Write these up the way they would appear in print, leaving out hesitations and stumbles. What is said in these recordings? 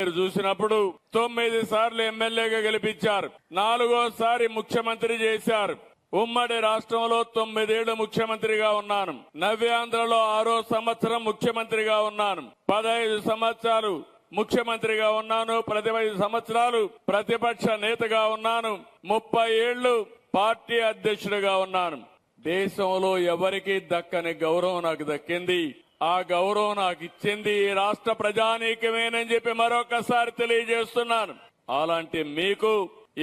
మీరు చూసినప్పుడు 9 సార్లు ఎమ్మెల్యేగా గెలిపించారు, 4వ సారి ముఖ్యమంత్రి చేశారు. ఉమ్మడి రాష్ట్రంలో 9 ఏళ్లు ముఖ్యమంత్రిగా ఉన్నాను. నవ్యాంధ్రలో 6వ సంవత్సరం ముఖ్యమంత్రిగా ఉన్నాను. 15 సంవత్సరాలు ముఖ్యమంత్రిగా ఉన్నాను. 15 సంవత్సరాలు ప్రతిపక్ష నేతగా ఉన్నాను. 30 ఏళ్లు పార్టీ అధ్యక్షుడిగా ఉన్నాను. దేశంలో ఎవరికీ దక్కని గౌరవం నాకు దక్కింది. ఆ గౌరవం నాకు ఇచ్చింది ఈ రాష్ట్ర ప్రజానీకమేనని చెప్పి మరొకసారి తెలియజేస్తున్నాను. అలాంటి మీకు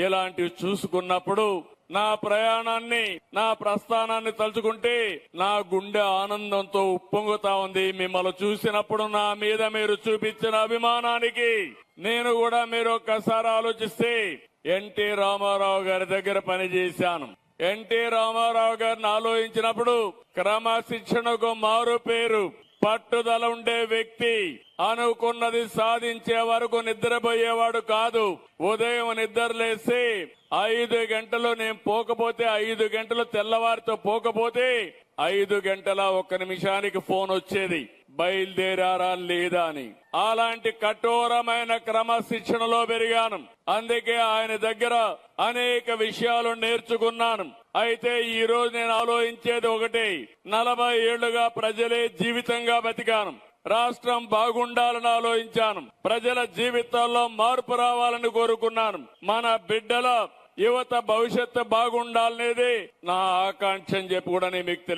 ఇలాంటివి చూసుకున్నప్పుడు నా ప్రయాణాన్ని, నా ప్రస్థానాన్ని తలుచుకుంటే నా గుండె ఆనందంతో ఉప్పొంగుతా ఉంది. మిమ్మల్ని చూసినప్పుడు నా మీద మీరు చూపించిన అభిమానానికి నేను కూడా మీరు ఒక్కసారి ఆలోచిస్తే ఎన్టీ రామారావు గారి దగ్గర పనిచేశాను. ఎన్టీ రామారావు గారిని ఆలోచించినప్పుడు క్రమశిక్షణకు మారు పేరు, పట్టుదల ఉండే వ్యక్తి, అనుకున్నది సాధించే వరకు నిద్రపోయేవాడు కాదు. ఉదయం నిద్రలేసి 5 గంటలు నేను పోకపోతే 5 గంటలు తెల్లవారితో పోకపోతే 5 గంటల 1 నిమిషానికి ఫోన్ వచ్చేది, బయలుదేరారా లేదా అని. అలాంటి కఠోరమైన క్రమశిక్షణలో పెరిగాను. అందుకే ఆయన దగ్గర అనేక విషయాలు నేర్చుకున్నాను. అయితే ఈ రోజు నేను ఆలోచించేది ఒకటే, 40 ఏళ్లుగా ప్రజలే జీవితంగా బతికాను. రాష్ట్రం బాగుండాలని ఆలోచించాను. ప్రజల జీవితాల్లో మార్పు రావాలని కోరుకున్నాను. మన బిడ్డల యువత భవిష్యత్తు బాగుండాలనేది నా ఆకాంక్ష అని చెప్పి కూడా మీకు